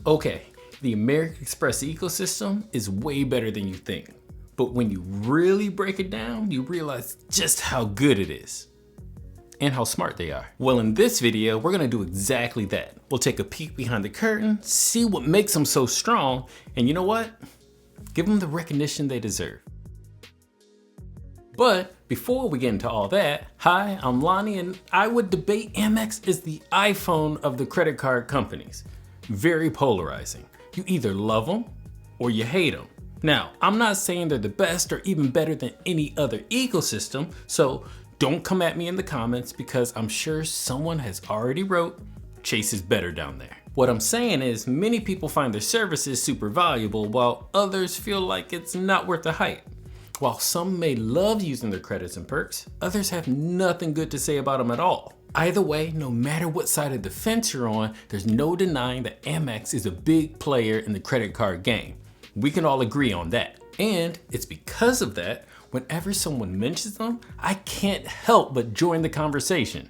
Okay, the American Express ecosystem is way better than you think. But when you really break it down, you realize just how good it is. And how smart they are. Well, in this video, we're gonna do exactly that. We'll take a peek behind the curtain, see what makes them so strong, and you know what? Give them the recognition they deserve. But before we get into all that, hi, I'm Lonnie, and I would debate Amex is the iPhone of the credit card companies. Very polarizing. You either love them or you hate them. Now, I'm not saying they're the best or even better than any other ecosystem, so don't come at me in the comments because I'm sure someone has already wrote, Chase is better down there. What I'm saying is many people find their services super valuable while others feel like it's not worth the hype. While some may love using their credits and perks, others have nothing good to say about them at all. Either way, no matter what side of the fence you're on, there's no denying that Amex is a big player in the credit card game. We can all agree on that. And it's because of that, whenever someone mentions them, I can't help but join the conversation.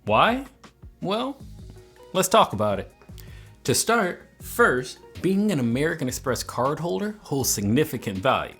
Why? Well, let's talk about it. To start, first, being an American Express cardholder holds significant value.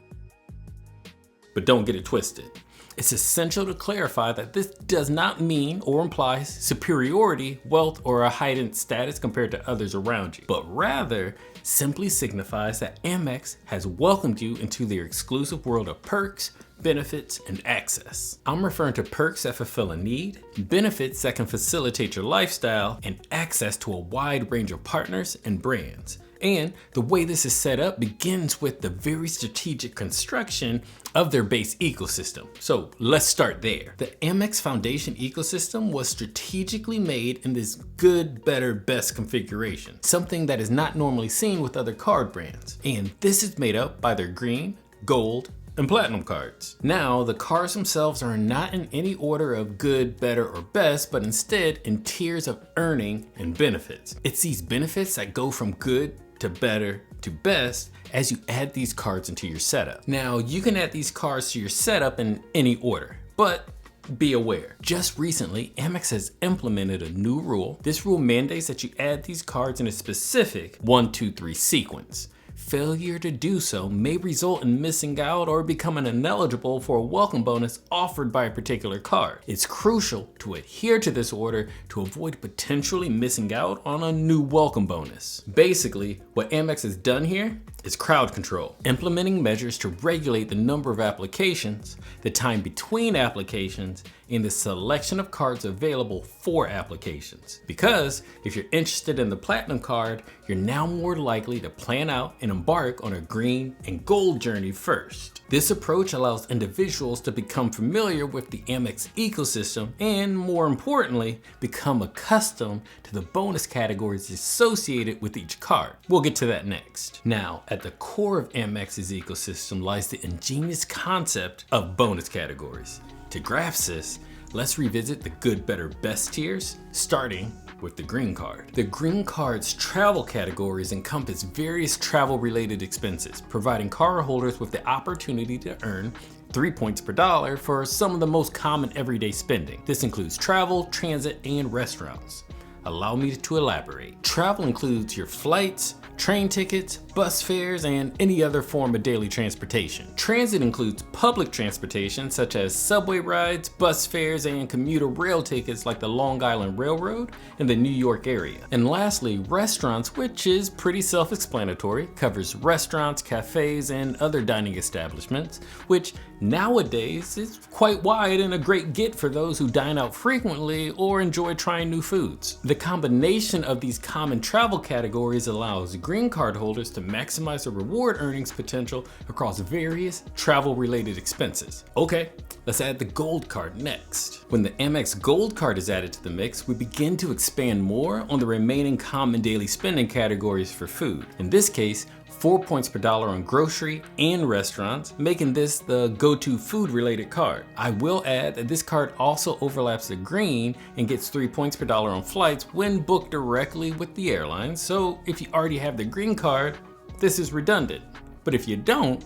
But don't get it twisted. It's essential to clarify that this does not mean or implies superiority, wealth, or a heightened status compared to others around you, but rather simply signifies that Amex has welcomed you into their exclusive world of perks, benefits, and access. I'm referring to perks that fulfill a need, benefits that can facilitate your lifestyle, and access to a wide range of partners and brands. And the way this is set up begins with the very strategic construction of their base ecosystem. So let's start there. The Amex Foundation ecosystem was strategically made in this good, better, best configuration, something that is not normally seen with other card brands. And this is made up by their green, gold, and platinum cards. Now, the cards themselves are not in any order of good, better, or best, but instead in tiers of earning and benefits. It's these benefits that go from good to better to best as you add these cards into your setup. Now, you can add these cards to your setup in any order, but be aware, just recently, Amex has implemented a new rule. This rule mandates that you add these cards in a specific 1, 2, 3 sequence. Failure to do so may result in missing out or becoming ineligible for a welcome bonus offered by a particular card. It's crucial to adhere to this order to avoid potentially missing out on a new welcome bonus. Basically, what Amex has done here is crowd control, implementing measures to regulate the number of applications, the time between applications, and the selection of cards available for applications. Because if you're interested in the platinum card, you're now more likely to plan out and embark on a green and gold journey first. This approach allows individuals to become familiar with the Amex ecosystem and, more importantly, become accustomed to the bonus categories associated with each card. We'll get to that next. Now, at the core of Amex's ecosystem lies the ingenious concept of bonus categories. To grasp this, let's revisit the good, better, best tiers, starting with the green card. The green card's travel categories encompass various travel-related expenses, providing card holders with the opportunity to earn 3 points per dollar for some of the most common everyday spending. This includes travel, transit, and restaurants. Allow me to elaborate. Travel includes your flights, train tickets, bus fares, and any other form of daily transportation. Transit includes public transportation such as subway rides, bus fares, and commuter rail tickets like the Long Island Railroad and the New York area. And lastly, restaurants, which is pretty self-explanatory, covers restaurants, cafes, and other dining establishments, which nowadays is quite wide and a great get for those who dine out frequently or enjoy trying new foods. The combination of these common travel categories allows green card holders to maximize their reward earnings potential across various travel-related expenses. Okay, let's add the gold card next. When the Amex Gold Card is added to the mix, we begin to expand more on the remaining common daily spending categories for food. In this case, 4 points per dollar on grocery and restaurants, making this the go-to food-related card. I will add that this card also overlaps the green and gets 3 points per dollar on flights when booked directly with the airline, so if you already have the green card, this is redundant. But if you don't,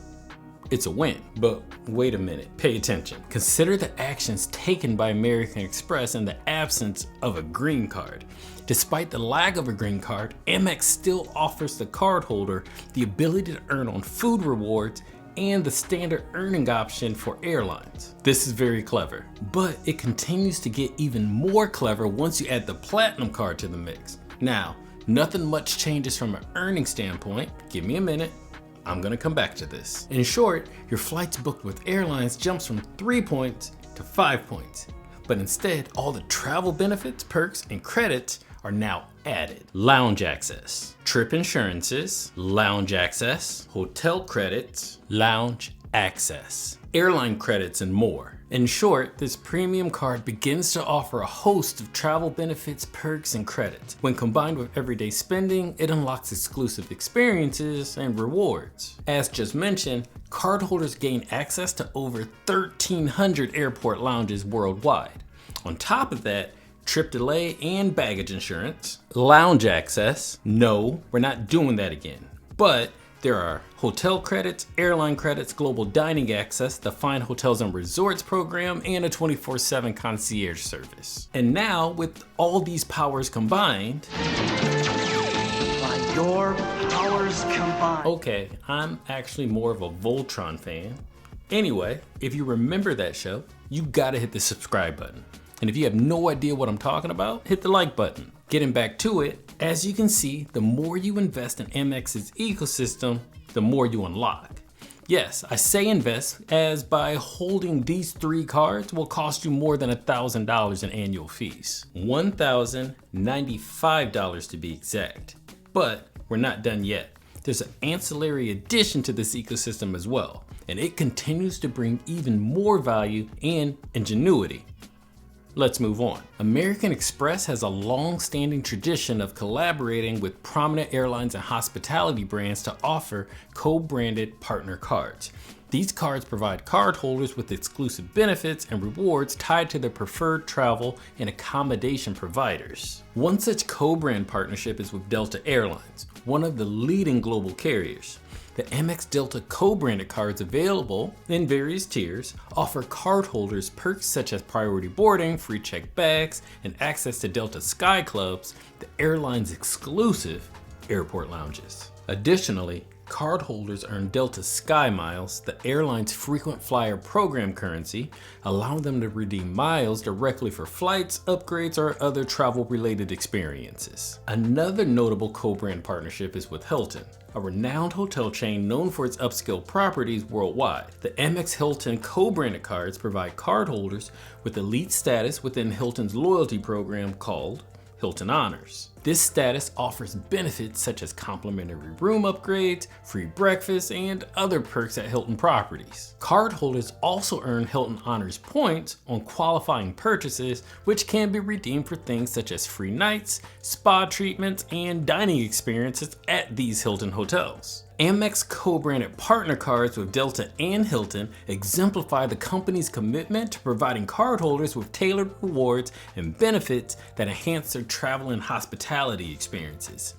it's a win. But wait a minute, pay attention. Consider the actions taken by American Express in the absence of a green card. Despite the lack of a green card, Amex still offers the cardholder the ability to earn on food rewards and the standard earning option for airlines. This is very clever, but it continues to get even more clever once you add the platinum card to the mix. Now, nothing much changes from an earning standpoint. Give me a minute. I'm gonna come back to this. In short, your flights booked with airlines jumps from 3 points to 5 points. But instead, all the travel benefits, perks, and credits are now added. Lounge access, trip insurances, lounge access, hotel credits, lounge access, airline credits, and more. In short, this premium card begins to offer a host of travel benefits, perks, and credits. When combined with everyday spending, it unlocks exclusive experiences and rewards. As just mentioned, cardholders gain access to over 1,300 airport lounges worldwide. On top of that, trip delay and baggage insurance, lounge access. No, we're not doing that again. But there are hotel credits, airline credits, global dining access, the Fine Hotels and Resorts program, and a 24/7 concierge service. And now, with all these powers combined, by your powers combined. Okay, I'm actually more of a Voltron fan. Anyway, if you remember that show, you gotta hit the subscribe button. And if you have no idea what I'm talking about, hit the like button. Getting back to it, as you can see, the more you invest in Amex's ecosystem, the more you unlock. Yes, I say invest, as by holding these 3 cards will cost you more than $1,000 in annual fees. $1,095 to be exact. But we're not done yet. There's an ancillary addition to this ecosystem as well, and it continues to bring even more value and ingenuity. Let's move on. American Express has a long-standing tradition of collaborating with prominent airlines and hospitality brands to offer co-branded partner cards. These cards provide cardholders with exclusive benefits and rewards tied to their preferred travel and accommodation providers. One such co-brand partnership is with Delta Airlines, one of the leading global carriers. The Amex Delta co-branded cards, available in various tiers, offer cardholders perks such as priority boarding, free checked bags, and access to Delta Sky Clubs, the airline's exclusive airport lounges. Additionally, cardholders earn Delta Sky Miles, the airline's frequent flyer program currency, allowing them to redeem miles directly for flights, upgrades, or other travel-related experiences. Another notable co-brand partnership is with Hilton, a renowned hotel chain known for its upscale properties worldwide. The Amex Hilton co-branded cards provide cardholders with elite status within Hilton's loyalty program called Hilton Honors. This status offers benefits such as complimentary room upgrades, free breakfast, and other perks at Hilton properties. Cardholders also earn Hilton Honors points on qualifying purchases, which can be redeemed for things such as free nights, spa treatments, and dining experiences at these Hilton hotels. Amex co-branded partner cards with Delta and Hilton exemplify the company's commitment to providing cardholders with tailored rewards and benefits that enhance their travel and hospitality experiences.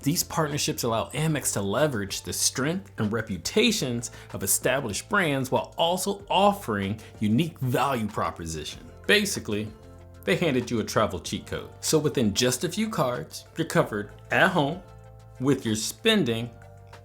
These partnerships allow Amex to leverage the strength and reputations of established brands while also offering unique value proposition. Basically, they handed you a travel cheat code. So within just a few cards, you're covered at home, with your spending,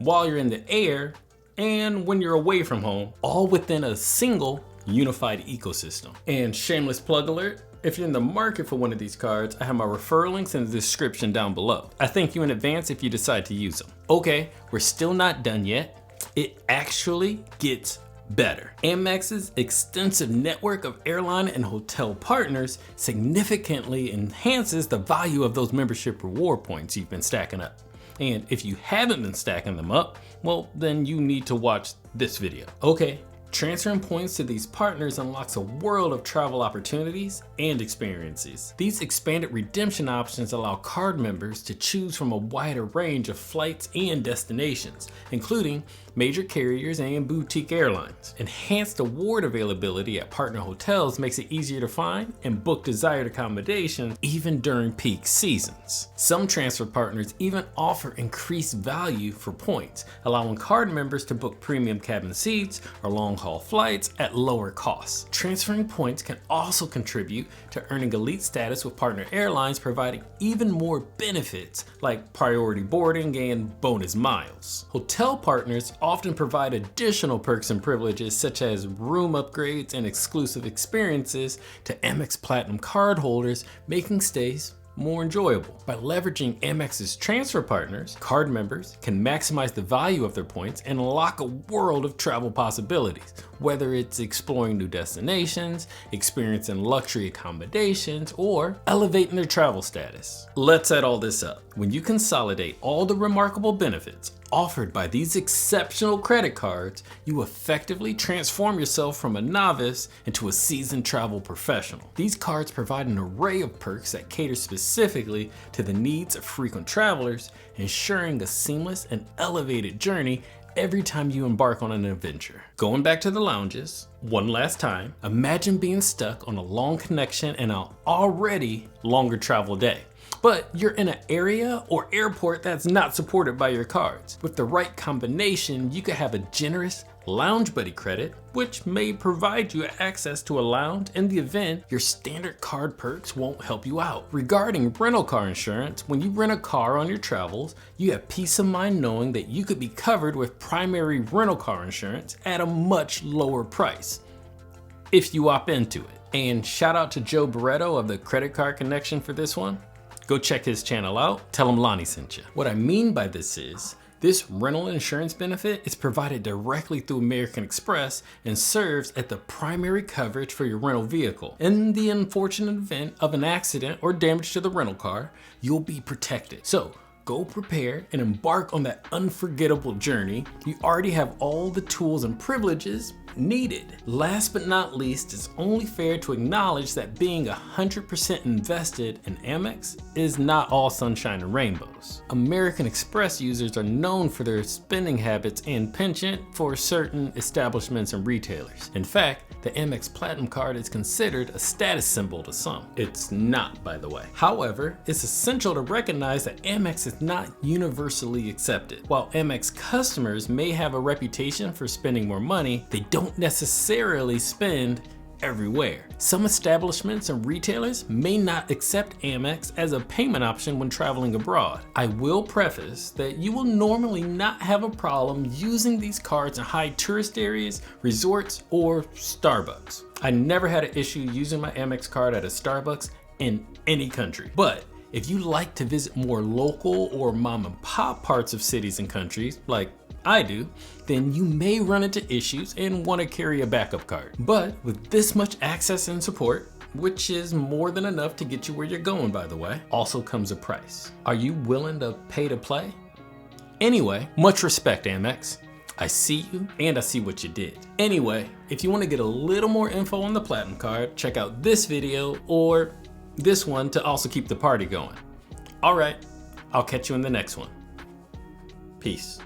while you're in the air, and when you're away from home, all within a single unified ecosystem. And shameless plug alert, if you're in the market for one of these cards, I have my referral links in the description down below. I thank you in advance if you decide to use them. Okay, we're still not done yet. It actually gets better. Amex's extensive network of airline and hotel partners significantly enhances the value of those membership reward points you've been stacking up. And if you haven't been stacking them up, well, then you need to watch this video. Okay, Transferring points to these partners unlocks a world of travel opportunities and experiences. These expanded redemption options allow card members to choose from a wider range of flights and destinations, including major carriers and boutique airlines. Enhanced award availability at partner hotels makes it easier to find and book desired accommodations even during peak seasons. Some transfer partners even offer increased value for points, allowing card members to book premium cabin seats or long-haul flights at lower costs. Transferring points can also contribute to earning elite status with partner airlines, providing even more benefits like priority boarding and bonus miles. Hotel partners often provide additional perks and privileges such as room upgrades and exclusive experiences to Amex Platinum card holders, making stays more enjoyable. By leveraging Amex's transfer partners, card members can maximize the value of their points and unlock a world of travel possibilities, whether it's exploring new destinations, experiencing luxury accommodations, or elevating their travel status. Let's add all this up. When you consolidate all the remarkable benefits offered by these exceptional credit cards, you effectively transform yourself from a novice into a seasoned travel professional. These cards provide an array of perks that cater specifically to the needs of frequent travelers, ensuring a seamless and elevated journey every time you embark on an adventure. Going back to the lounges, one last time, imagine being stuck on a long connection and an already longer travel day. But you're in an area or airport that's not supported by your cards. With the right combination, you could have a generous Lounge Buddy credit, which may provide you access to a lounge in the event your standard card perks won't help you out. Regarding rental car insurance, when you rent a car on your travels, you have peace of mind knowing that you could be covered with primary rental car insurance at a much lower price if you opt into it. And shout out to Joe Barretto of the Credit Card Connection for this one. Go check his channel out. Tell him Lonnie sent you. What I mean by this is, this rental insurance benefit is provided directly through American Express and serves as the primary coverage for your rental vehicle. In the unfortunate event of an accident or damage to the rental car, you'll be protected. So go prepared and embark on that unforgettable journey. You already have all the tools and privileges needed. Last but not least, it's only fair to acknowledge that being 100% invested in Amex is not all sunshine and rainbows. American Express users are known for their spending habits and penchant for certain establishments and retailers. In fact, the Amex Platinum card is considered a status symbol to some. It's not, by the way. However, it's essential to recognize that Amex is not universally accepted. While Amex customers may have a reputation for spending more money, they don't necessarily spend everywhere. Some establishments and retailers may not accept Amex as a payment option when traveling abroad. I will preface that you will normally not have a problem using these cards in high tourist areas, resorts, or Starbucks. I never had an issue using my Amex card at a Starbucks in any country. But if you like to visit more local or mom and pop parts of cities and countries, like I do, then you may run into issues and want to carry a backup card. But with this much access and support, which is more than enough to get you where you're going, by the way, also comes a price. Are you willing to pay to play? Anyway, much respect, Amex. I see you and I see what you did. Anyway, if you want to get a little more info on the Platinum card, check out this video or this one to also keep the party going. All right, I'll catch you in the next one. Peace.